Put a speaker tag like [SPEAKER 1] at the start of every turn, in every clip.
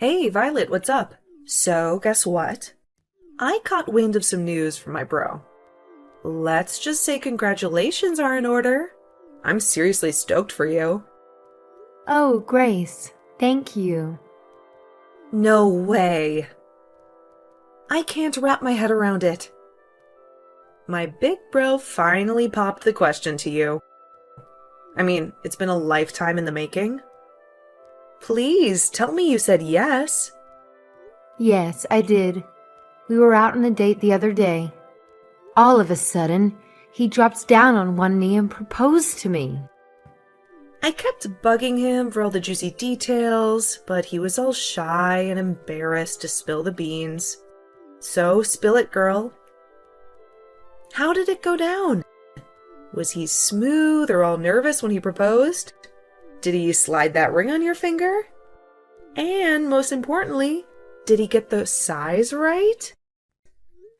[SPEAKER 1] Hey, Violet, what's up? So, guess what? I caught wind of some news from my bro. Let's just say congratulations are in order. I'm seriously stoked for you.
[SPEAKER 2] Oh, Grace, thank you.
[SPEAKER 1] No way. I can't wrap my head around it. My big bro finally popped the question to you. I mean, it's been a lifetime in the making. Please tell me you said yes.
[SPEAKER 2] Yes, I did. We were out on a date the other day. All of a sudden, he drops down on one knee and proposed to me.
[SPEAKER 1] I kept bugging him for all the juicy details, but he was all shy and embarrassed to spill the beans. So, spill it, girl. How did it go down? Was he smooth or all nervous when he proposed? Did he slide that ring on your finger? And most importantly, did he get the size right?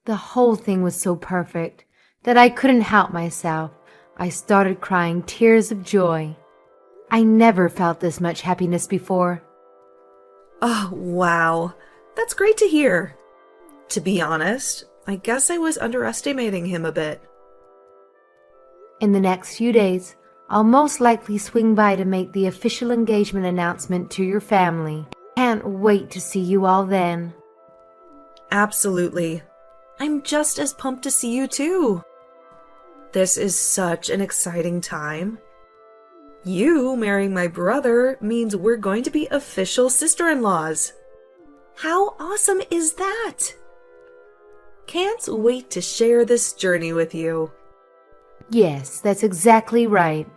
[SPEAKER 2] The whole thing was so perfect that I couldn't help myself. I started crying tears of joy. I never felt this much happiness before.
[SPEAKER 1] Oh, wow. That's great to hear. To be honest, I guess I was underestimating him a bit.
[SPEAKER 2] In the next few days, I'll most likely swing by to make the official engagement announcement to your family. Can't wait to see you all then.
[SPEAKER 1] Absolutely. I'm just as pumped to see you too. This is such an exciting time. You marrying my brother means we're going to be official sister-in-laws. How awesome is that? Can't wait to share this journey with you.
[SPEAKER 2] Yes, that's exactly right.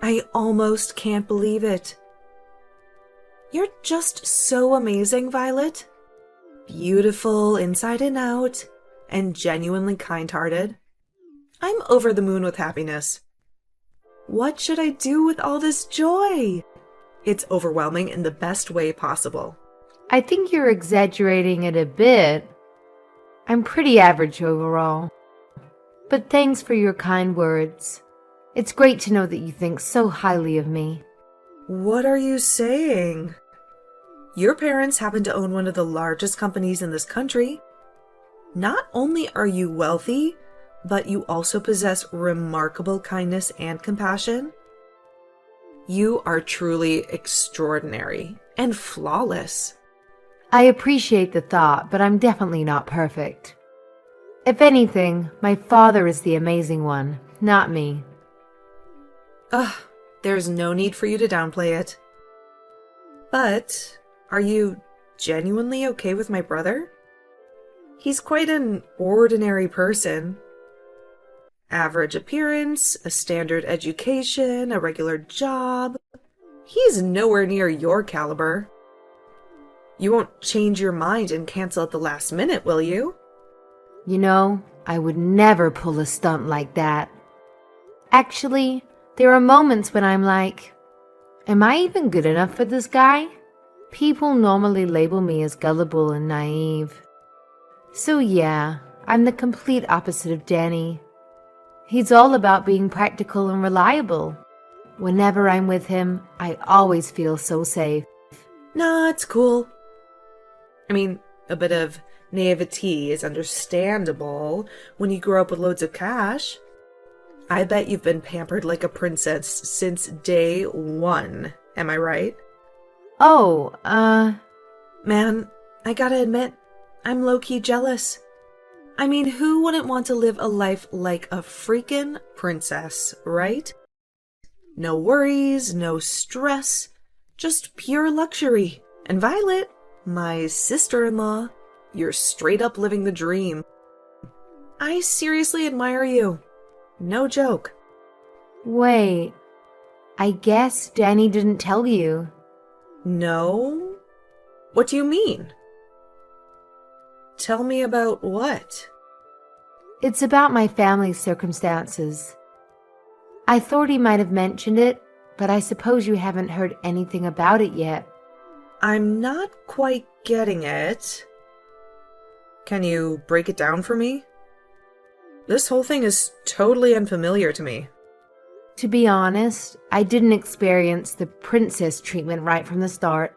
[SPEAKER 1] I almost can't believe it. You're just so amazing, Violet. Beautiful inside and out, and genuinely kind-hearted. I'm over the moon with happiness. What should I do with all this joy? It's overwhelming in the best way possible.
[SPEAKER 2] I think you're exaggerating it a bit. I'm pretty average overall. But thanks for your kind words. It's great to know that you think so highly of me.
[SPEAKER 1] What are you saying? Your parents happen to own one of the largest companies in this country. Not only are you wealthy, but you also possess remarkable kindness and compassion. You are truly extraordinary and flawless.
[SPEAKER 2] I appreciate the thought, but I'm definitely not perfect. If anything, my father is the amazing one, not me.
[SPEAKER 1] Ugh, there's no need for you to downplay it. But, are you genuinely okay with my brother? He's quite an ordinary person. Average appearance, a standard education, a regular job. He's nowhere near your caliber. You won't change your mind and cancel at the last minute, will you?
[SPEAKER 2] You know, I would never pull a stunt like that. Actually, there are moments when I'm like, am I even good enough for this guy? People normally label me as gullible and naive. So yeah, I'm the complete opposite of Danny. He's all about being practical and reliable. Whenever I'm with him, I always feel so safe.
[SPEAKER 1] Nah, it's cool. I mean, a bit of naivety is understandable when you grow up with loads of cash. I bet you've been pampered like a princess since day one. Am I right?
[SPEAKER 2] Oh,
[SPEAKER 1] Man, I gotta admit, I'm low-key jealous. I mean, who wouldn't want to live a life like a freaking princess, right? No worries, no stress, just pure luxury. And Violet, my sister-in-law, you're straight up living the dream. I seriously admire you. No joke.
[SPEAKER 2] wait. I guess Danny didn't tell you.
[SPEAKER 1] No? What do you mean? Tell me about what?
[SPEAKER 2] It's about my family's circumstances. I thought he might have mentioned it, but I suppose you haven't heard anything about it yet.
[SPEAKER 1] I'm not quite getting it. Can you break it down for me? This whole thing is totally unfamiliar to me.
[SPEAKER 2] To be honest, I didn't experience the princess treatment right from the start.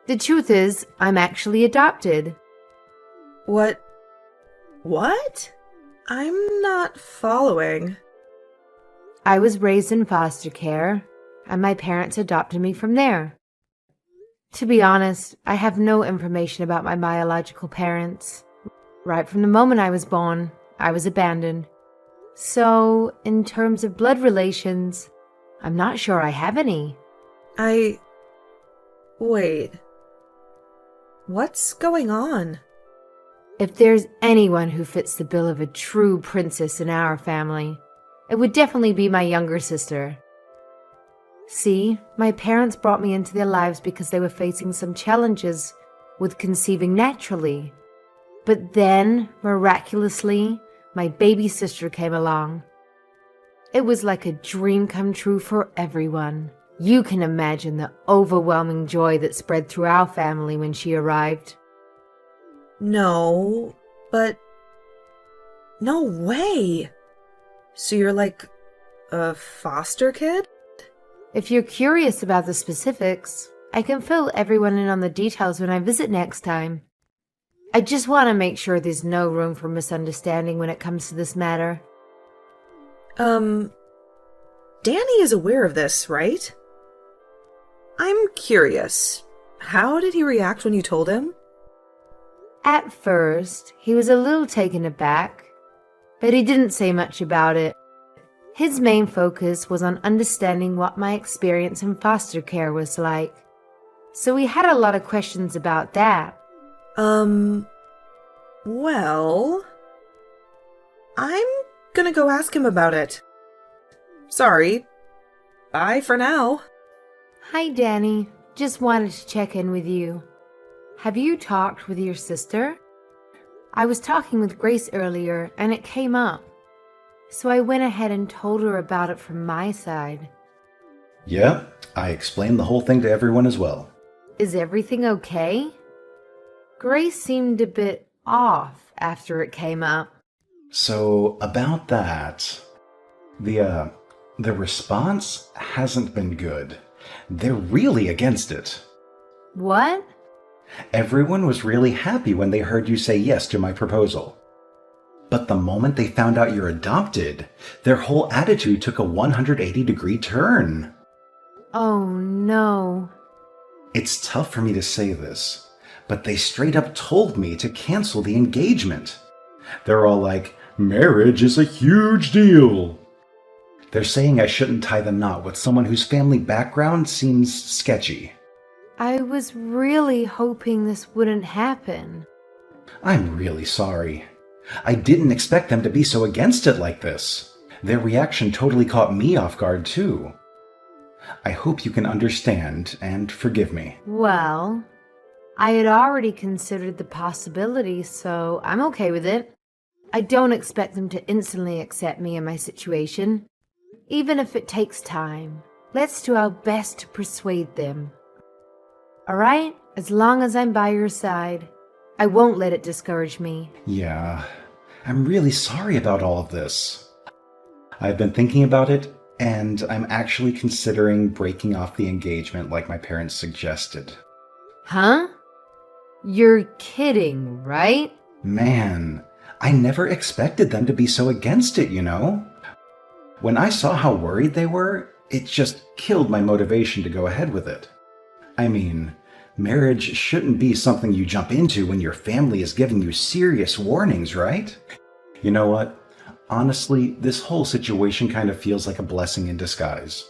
[SPEAKER 2] The truth is, I'm actually adopted.
[SPEAKER 1] What? What? I'm not following.
[SPEAKER 2] I was raised in foster care, and my parents adopted me from there. To be honest, I have no information about my biological parents. Right from the moment I was born, I was abandoned. So, in terms of blood relations, I'm not sure I have any.
[SPEAKER 1] Wait. What's going on?
[SPEAKER 2] If there's anyone who fits the bill of a true princess in our family, it would definitely be my younger sister. See, my parents brought me into their lives because they were facing some challenges with conceiving naturally. But then, miraculously, my baby sister came along. It was like a dream come true for everyone. You can imagine the overwhelming joy that spread through our family when she arrived.
[SPEAKER 1] No, but... No way! So you're like a foster kid?
[SPEAKER 2] If you're curious about the specifics, I can fill everyone in on the details when I visit next time. I just want to make sure there's no room for misunderstanding when it comes to this matter.
[SPEAKER 1] Danny is aware of this, right? I'm curious. How did he react when you told him?
[SPEAKER 2] At first, he was a little taken aback, but he didn't say much about it. His main focus was on understanding what my experience in foster care was like, so we had a lot of questions about that.
[SPEAKER 1] Well... I'm gonna go ask him about it. Sorry. Bye for now.
[SPEAKER 2] Hi, Danny. Just wanted to check in with you. Have you talked with your sister? I was talking with Grace earlier, and it came up. So I went ahead and told her about it from my side.
[SPEAKER 3] Yeah, I explained the whole thing to everyone as well.
[SPEAKER 2] Is everything okay? Grace seemed a bit off after it came up.
[SPEAKER 3] So, about that, the response hasn't been good. They're really against it.
[SPEAKER 2] What?
[SPEAKER 3] Everyone was really happy when they heard you say yes to my proposal. But the moment they found out you're adopted, their whole attitude took a 180-degree turn.
[SPEAKER 2] Oh, no.
[SPEAKER 3] It's tough for me to say this, but they straight up told me to cancel the engagement. They're all like, marriage is a huge deal. They're saying I shouldn't tie the knot with someone whose family background seems sketchy.
[SPEAKER 2] I was really hoping this wouldn't happen.
[SPEAKER 3] I'm really sorry. I didn't expect them to be so against it like this. Their reaction totally caught me off guard, too. I hope you can understand and forgive me.
[SPEAKER 2] Well, I had already considered the possibility, so I'm okay with it. I don't expect them to instantly accept me in my situation. Even if it takes time, let's do our best to persuade them. Alright? As long as I'm by your side, I won't let it discourage me.
[SPEAKER 3] Yeah, I'm really sorry about all of this. I've been thinking about it, and I'm actually considering breaking off the engagement like my parents suggested.
[SPEAKER 2] Huh? You're kidding, right?
[SPEAKER 3] Man, I never expected them to be so against it, you know? When I saw how worried they were, it just killed my motivation to go ahead with it. I mean, marriage shouldn't be something you jump into when your family is giving you serious warnings, right? You know what? Honestly, this whole situation kind of feels like a blessing in disguise.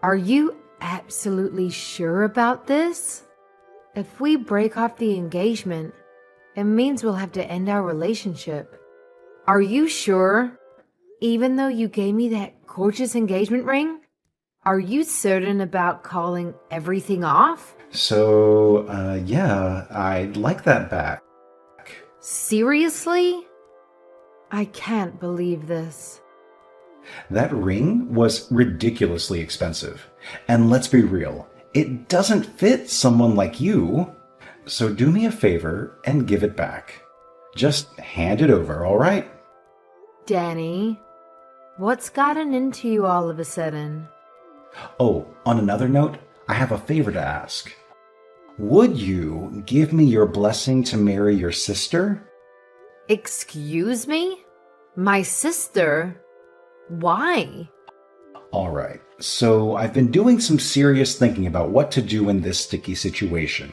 [SPEAKER 2] Are you absolutely sure about this? If we break off the engagement, it means we'll have to end our relationship. Are you sure? Even though you gave me that gorgeous engagement ring? Are you certain about calling everything off?
[SPEAKER 3] So, yeah, I'd like that back.
[SPEAKER 2] Seriously? I can't believe this.
[SPEAKER 3] That ring was ridiculously expensive. And let's be real, it doesn't fit someone like you. So do me a favor and give it back. Just hand it over, all right?
[SPEAKER 2] Danny, what's gotten into you all of a sudden?
[SPEAKER 3] Oh, on another note, I have a favor to ask. Would you give me your blessing to marry your sister?
[SPEAKER 2] Excuse me? My sister? Why?
[SPEAKER 3] All right, so I've been doing some serious thinking about what to do in this sticky situation.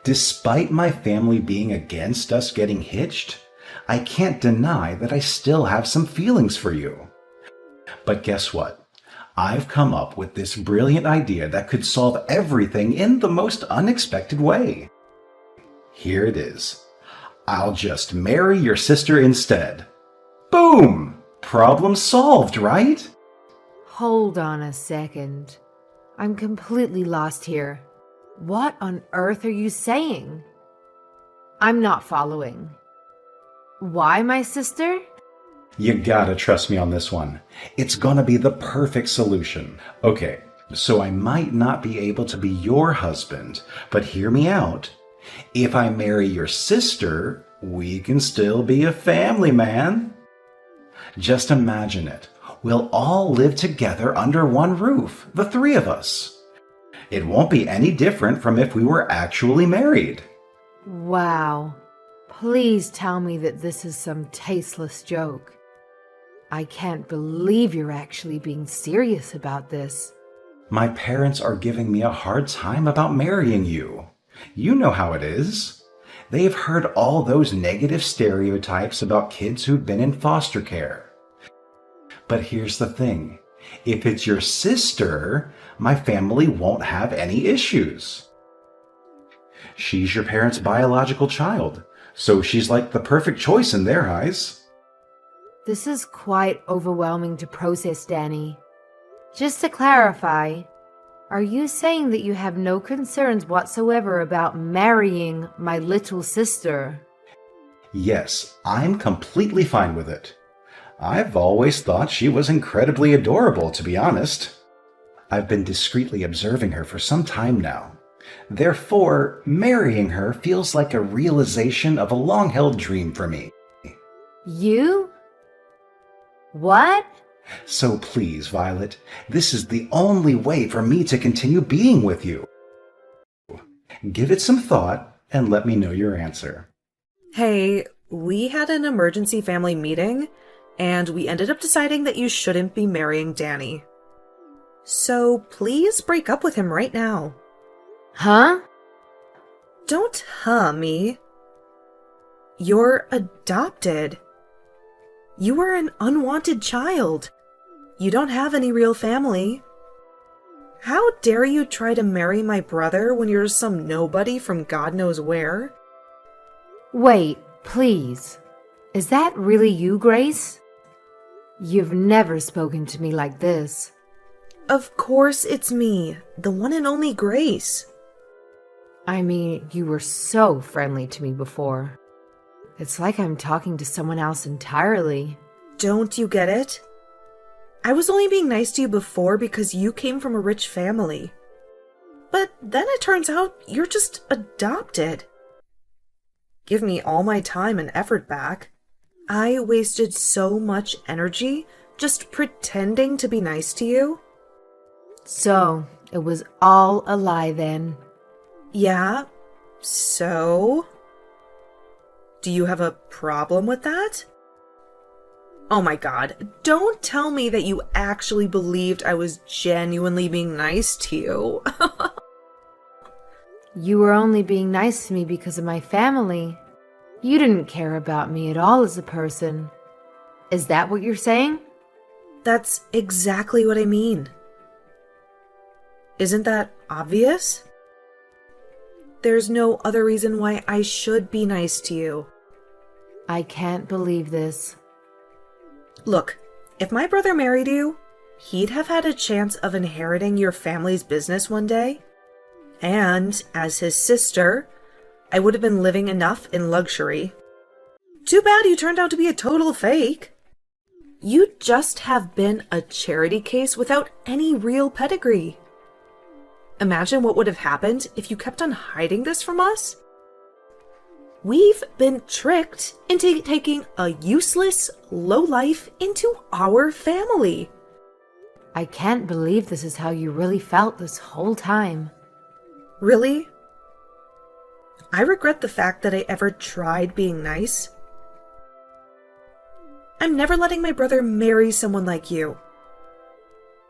[SPEAKER 3] Despite my family being against us getting hitched, I can't deny that I still have some feelings for you. But guess what? I've come up with this brilliant idea that could solve everything in the most unexpected way. Here it is. I'll just marry your sister instead. Boom! Problem solved, right?
[SPEAKER 2] Hold on a second. I'm completely lost here. What on earth are you saying? I'm not following. Why my sister?
[SPEAKER 3] You gotta trust me on this one. It's gonna be the perfect solution. Okay, so I might not be able to be your husband, but hear me out. If I marry your sister, we can still be a family, man. Just imagine it. We'll all live together under one roof, the three of us. It won't be any different from if we were actually married.
[SPEAKER 2] Wow. Please tell me that this is some tasteless joke. I can't believe you're actually being serious about this.
[SPEAKER 3] My parents are giving me a hard time about marrying you. You know how it is. They've heard all those negative stereotypes about kids who've been in foster care. But here's the thing. If it's your sister, my family won't have any issues. She's your parents' biological child, so she's like the perfect choice in their eyes.
[SPEAKER 2] This is quite overwhelming to process, Danny. Just to clarify, are you saying that you have no concerns whatsoever about marrying my little sister?
[SPEAKER 3] Yes, I'm completely fine with it. I've always thought she was incredibly adorable, to be honest. I've been discreetly observing her for some time now. Therefore, marrying her feels like a realization of a long-held dream for me.
[SPEAKER 2] You? What?
[SPEAKER 3] So please, Violet, this is the only way for me to continue being with you. Give it some thought and let me know your answer.
[SPEAKER 1] Hey, we had an emergency family meeting, and we ended up deciding that you shouldn't be marrying Danny. So please break up with him right now.
[SPEAKER 2] Huh?
[SPEAKER 1] Don't me. You're adopted. You are an unwanted child. You don't have any real family. How dare you try to marry my brother when you're some nobody from God knows where?
[SPEAKER 2] Wait, please. Is that really you, Grace? You've never spoken to me like this.
[SPEAKER 1] Of course it's me, the one and only Grace.
[SPEAKER 2] I mean, you were so friendly to me before. It's like I'm talking to someone else entirely.
[SPEAKER 1] Don't you get it? I was only being nice to you before because you came from a rich family. But then it turns out you're just adopted. Give me all my time and effort back. I wasted so much energy just pretending to be nice to you.
[SPEAKER 2] So, it was all a lie then.
[SPEAKER 1] Yeah, so? Do you have a problem with that? Oh my god, don't tell me that you actually believed I was genuinely being nice to you.
[SPEAKER 2] You were only being nice to me because of my family. You didn't care about me at all as a person. Is that what you're saying?
[SPEAKER 1] That's exactly what I mean. Isn't that obvious? There's no other reason why I should be nice to you.
[SPEAKER 2] I can't believe this.
[SPEAKER 1] Look, if my brother married you, he'd have had a chance of inheriting your family's business one day. And, as his sister, I would have been living enough in luxury. Too bad you turned out to be a total fake. You'd just have been a charity case without any real pedigree. Imagine what would have happened if you kept on hiding this from us. We've been tricked into taking a useless lowlife into our family.
[SPEAKER 2] I can't believe this is how you really felt this whole time.
[SPEAKER 1] Really? I regret the fact that I ever tried being nice. I'm never letting my brother marry someone like you.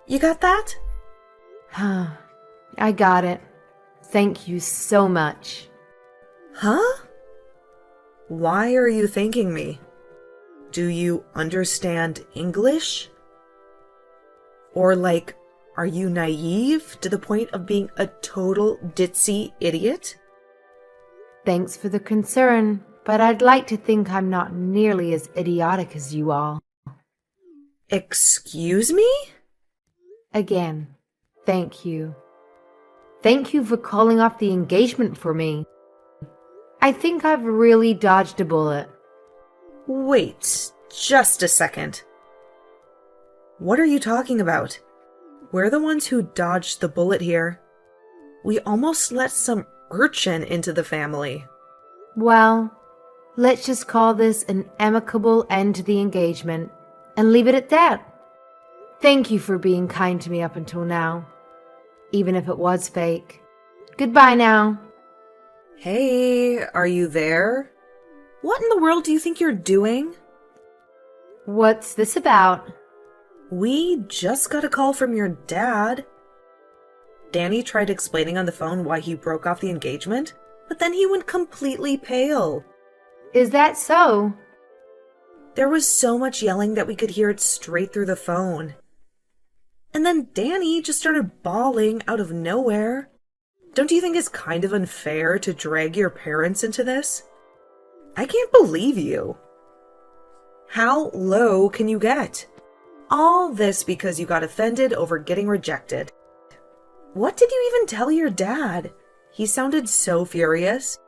[SPEAKER 1] You got that?
[SPEAKER 2] I got it. Thank you so much.
[SPEAKER 1] Huh? Why are you thanking me? Do you understand English? Or like, are you naive to the point of being a total ditzy idiot?
[SPEAKER 2] Thanks for the concern, but I'd like to think I'm not nearly as idiotic as you all.
[SPEAKER 1] Excuse me?
[SPEAKER 2] Again, thank you. Thank you for calling off the engagement for me. I think I've really dodged a bullet.
[SPEAKER 1] Wait, just a second. What are you talking about? We're the ones who dodged the bullet here. We almost let some urchin into the family.
[SPEAKER 2] Well, let's just call this an amicable end to the engagement and leave it at that. Thank you for being kind to me up until now, even if it was fake. Goodbye now.
[SPEAKER 1] Hey, are you there? What in the world do you think you're doing?
[SPEAKER 2] What's this about?
[SPEAKER 1] We just got a call from your dad. Danny tried explaining on the phone why he broke off the engagement, but then he went completely pale.
[SPEAKER 2] Is that so?
[SPEAKER 1] There was so much yelling that we could hear it straight through the phone. And then Danny just started bawling out of nowhere. Don't you think it's kind of unfair to drag your parents into this? I can't believe you. How low can you get? All this because you got offended over getting rejected. What did you even tell your dad? He sounded so furious.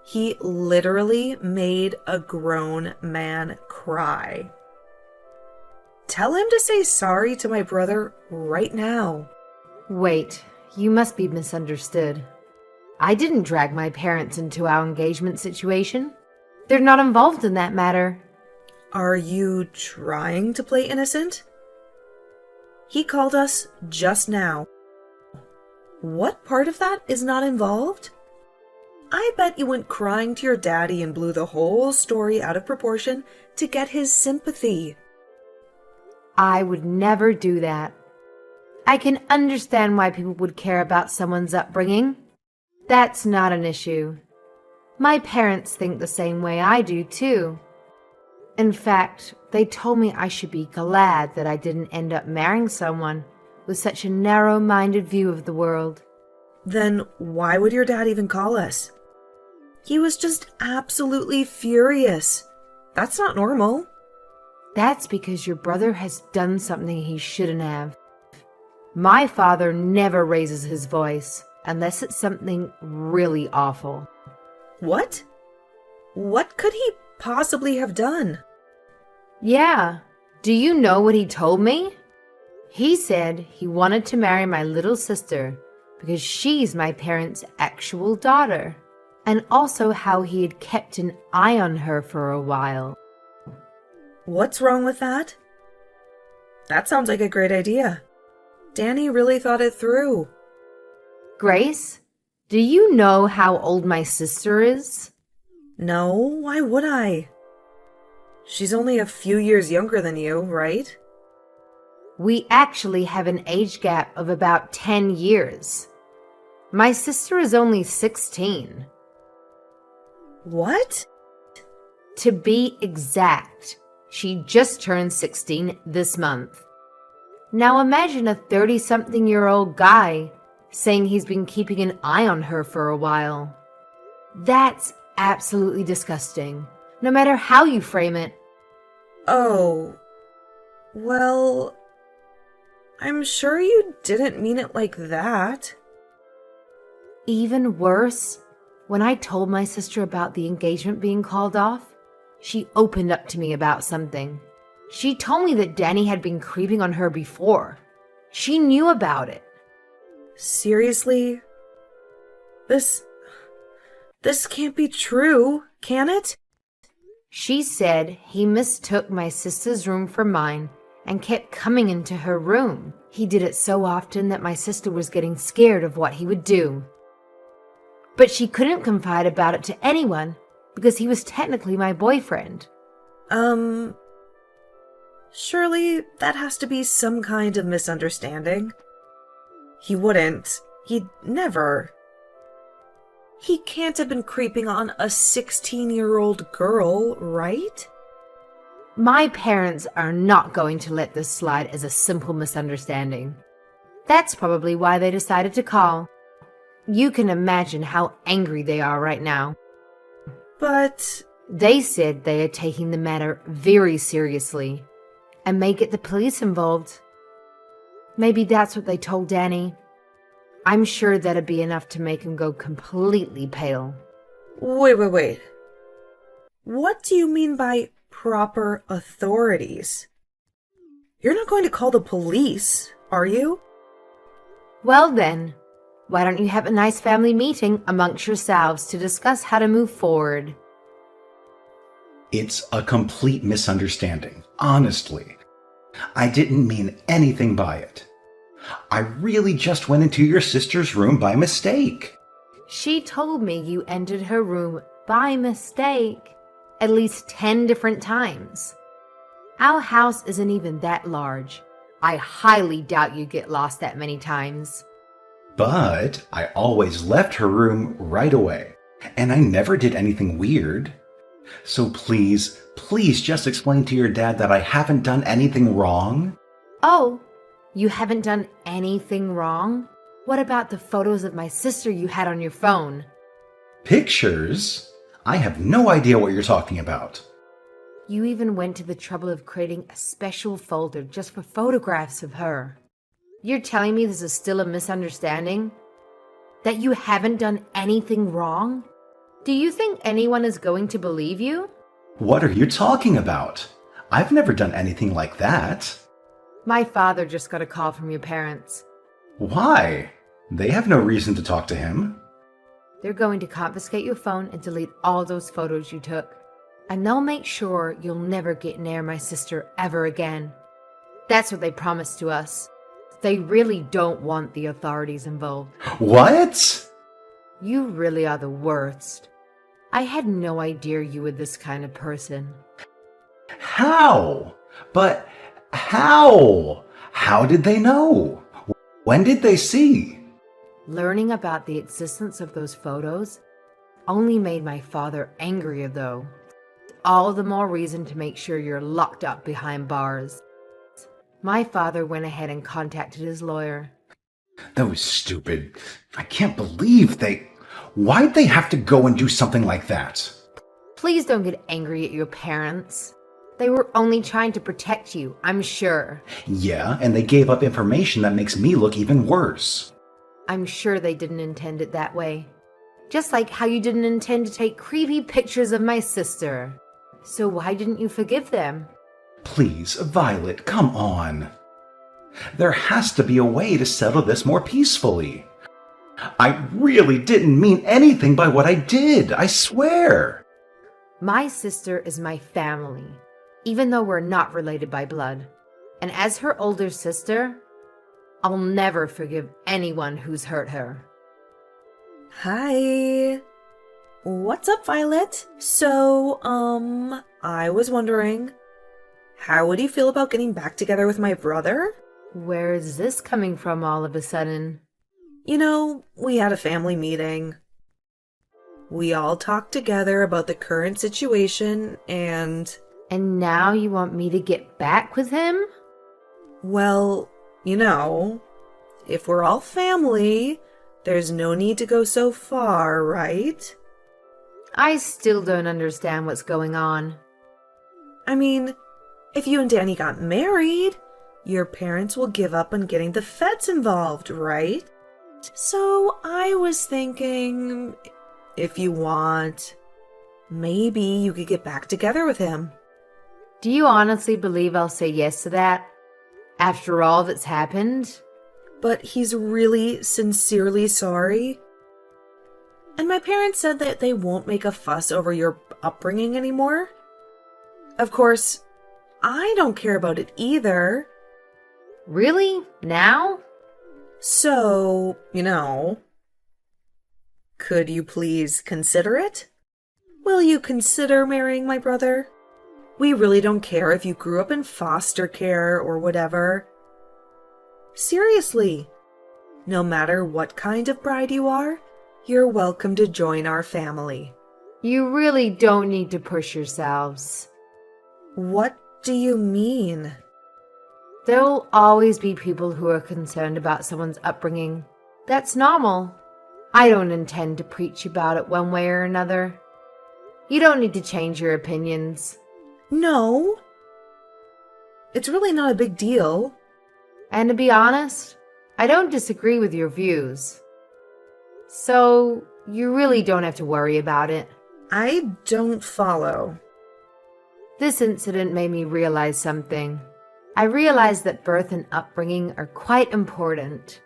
[SPEAKER 1] He literally made a grown man cry. Tell him to say sorry to my brother right now.
[SPEAKER 2] Wait, you must be misunderstood. I didn't drag my parents into our engagement situation. They're not involved in that matter.
[SPEAKER 1] Are you trying to play innocent? He called us just now. What part of that is not involved? I bet you went crying to your daddy and blew the whole story out of proportion to get his sympathy.
[SPEAKER 2] I would never do that. I can understand why people would care about someone's upbringing. That's not an issue. My parents think the same way I do, too. In fact, they told me I should be glad that I didn't end up marrying someone with such a narrow-minded view of the world.
[SPEAKER 1] Then why would your dad even call us? He was just absolutely furious. That's not normal.
[SPEAKER 2] That's because your brother has done something he shouldn't have. My father never raises his voice unless it's something really awful.
[SPEAKER 1] What? What could he possibly have done?
[SPEAKER 2] Yeah. Do you know what he told me? He said he wanted to marry my little sister because she's my parents' actual daughter, and also how he had kept an eye on her for a while.
[SPEAKER 1] What's wrong with that? That sounds like a great idea. Danny really thought it through.
[SPEAKER 2] Grace, do you know how old my sister is?
[SPEAKER 1] No, why would I? She's only a few years younger than you, right?
[SPEAKER 2] We actually have an age gap of about 10 years. My sister is only 16.
[SPEAKER 1] What?
[SPEAKER 2] To be exact, she just turned 16 this month. Now imagine a 30-something-year-old guy saying he's been keeping an eye on her for a while. That's absolutely disgusting, no matter how you frame it.
[SPEAKER 1] Oh, well, I'm sure you didn't mean it like that.
[SPEAKER 2] Even worse, when I told my sister about the engagement being called off, she opened up to me about something. She told me that Danny had been creeping on her before. She knew about it.
[SPEAKER 1] Seriously? This can't be true, can it?
[SPEAKER 2] She said he mistook my sister's room for mine and kept coming into her room. He did it so often that my sister was getting scared of what he would do. But she couldn't confide about it to anyone because he was technically my boyfriend.
[SPEAKER 1] Surely that has to be some kind of misunderstanding. He'd never. He can't have been creeping on a 16-year-old girl, right?
[SPEAKER 2] My parents are not going to let this slide as a simple misunderstanding. That's probably why they decided to call. You can imagine how angry they are right now.
[SPEAKER 1] But
[SPEAKER 2] They said they are taking the matter very seriously and may get the police involved. Maybe that's what they told Danny. I'm sure that'd be enough to make him go completely pale.
[SPEAKER 1] wait. What do you mean by proper authorities? You're not going to call the police, are you?
[SPEAKER 2] Well then, why don't you have a nice family meeting amongst yourselves to discuss how to move forward?
[SPEAKER 3] It's a complete misunderstanding, honestly. I didn't mean anything by it. I really just went into your sister's room by mistake.
[SPEAKER 2] She told me you entered her room by mistake at least 10 different times. Our house isn't even that large. I highly doubt you get lost that many times.
[SPEAKER 3] But I always left her room right away, and I never did anything weird. So please just explain to your dad that I haven't done anything wrong.
[SPEAKER 2] Oh, you haven't done anything wrong? What about the photos of my sister you had on your phone?
[SPEAKER 3] Pictures? I have no idea what you're talking about.
[SPEAKER 2] You even went to the trouble of creating a special folder just for photographs of her. You're telling me this is still a misunderstanding? That you haven't done anything wrong? Do you think anyone is going to believe you?
[SPEAKER 3] What are you talking about? I've never done anything like that.
[SPEAKER 2] My father just got a call from your parents.
[SPEAKER 3] Why? They have no reason to talk to him.
[SPEAKER 2] They're going to confiscate your phone and delete all those photos you took. And they'll make sure you'll never get near my sister ever again. That's what they promised to us. They really don't want the authorities involved.
[SPEAKER 3] What?
[SPEAKER 2] You really are the worst. I had no idea you were this kind of person.
[SPEAKER 3] How? But how? How did they know? When did they see?
[SPEAKER 2] Learning about the existence of those photos only made my father angrier, though. All the more reason to make sure you're locked up behind bars. My father went ahead and contacted his lawyer.
[SPEAKER 3] That was stupid. I can't believe they... Why'd they have to go and do something like that?
[SPEAKER 2] Please don't get angry at your parents. They were only trying to protect you, I'm sure.
[SPEAKER 3] Yeah, and they gave up information that makes me look even worse.
[SPEAKER 2] I'm sure they didn't intend it that way. Just like how you didn't intend to take creepy pictures of my sister. So why didn't you forgive them?
[SPEAKER 3] Please, Violet, come on. There has to be a way to settle this more peacefully. I really didn't mean anything by what I did, I swear.
[SPEAKER 2] My sister is my family, even though we're not related by blood. And as her older sister, I'll never forgive anyone who's hurt her.
[SPEAKER 1] Hi. What's up, Violet? So, I was wondering, how would you feel about getting back together with my brother?
[SPEAKER 2] Where is this coming from all of a sudden?
[SPEAKER 1] You know, we had a family meeting. We all talked together about the current situation and...
[SPEAKER 2] And now you want me to get back with him?
[SPEAKER 1] Well, you know, if we're all family, there's no need to go so far, right?
[SPEAKER 2] I still don't understand what's going on.
[SPEAKER 1] I mean, if you and Danny got married, your parents will give up on getting the feds involved, right? So I was thinking, if you want, maybe you could get back together with him.
[SPEAKER 2] Do you honestly believe I'll say yes to that? After all that's happened?
[SPEAKER 1] But he's really sincerely sorry. And my parents said that they won't make a fuss over your upbringing anymore. Of course, I don't care about it either.
[SPEAKER 2] Really? Now?
[SPEAKER 1] So, you know, Could you please consider it? Will you consider marrying my brother? We really don't care if you grew up in foster care or whatever. Seriously, no matter what kind of bride you are, you're welcome to join our family.
[SPEAKER 2] You really don't need to push yourselves.
[SPEAKER 1] What do you mean?
[SPEAKER 2] There will always be people who are concerned about someone's upbringing. That's normal. I don't intend to preach about it one way or another. You don't need to change your opinions.
[SPEAKER 1] No. It's really not a big deal.
[SPEAKER 2] And to be honest, I don't disagree with your views. So, you really don't have to worry about it.
[SPEAKER 1] I don't follow.
[SPEAKER 2] This incident made me realize something. I realized that birth and upbringing are quite important.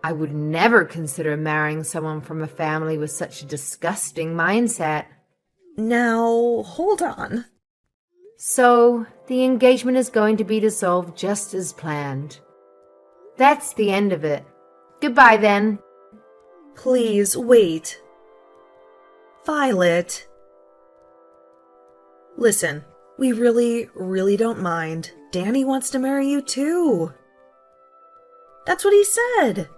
[SPEAKER 2] I would never consider marrying someone from a family with such a disgusting mindset.
[SPEAKER 1] Now, hold on.
[SPEAKER 2] So, the engagement is going to be dissolved just as planned. That's the end of it. Goodbye then.
[SPEAKER 1] Please, wait. Violet. Listen, we really don't mind. Danny wants to marry you too. That's what he said.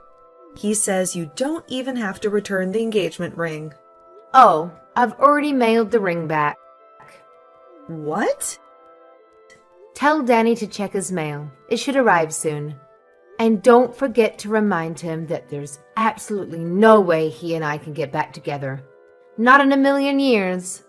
[SPEAKER 1] He says you don't even have to return the engagement ring.
[SPEAKER 2] Oh, I've already mailed the ring back.
[SPEAKER 1] What?
[SPEAKER 2] Tell Danny to check his mail. It should arrive soon. And don't forget to remind him that there's absolutely no way he and I can get back together. Not in a million years.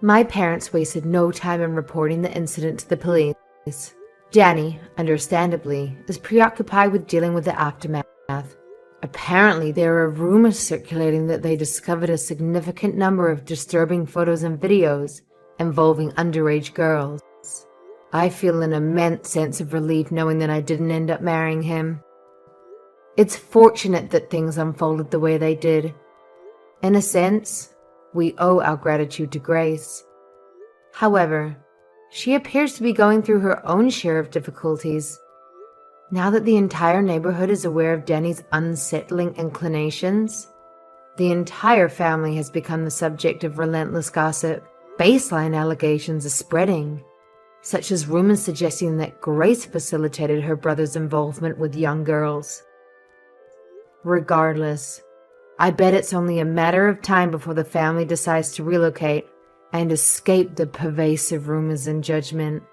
[SPEAKER 2] My parents wasted no time in reporting the incident to the police. Danny, understandably, is preoccupied with dealing with the aftermath. Apparently, there are rumors circulating that they discovered a significant number of disturbing photos and videos involving underage girls. I feel an immense sense of relief knowing that I didn't end up marrying him. It's fortunate that things unfolded the way they did. In a sense, we owe our gratitude to Grace. However, she appears to be going through her own share of difficulties. Now that the entire neighborhood is aware of Danny's unsettling inclinations, the entire family has become the subject of relentless gossip. Baseline allegations are spreading, such as rumors suggesting that Grace facilitated her brother's involvement with young girls. Regardless, I bet it's only a matter of time before the family decides to relocate and escape the pervasive rumors and judgment.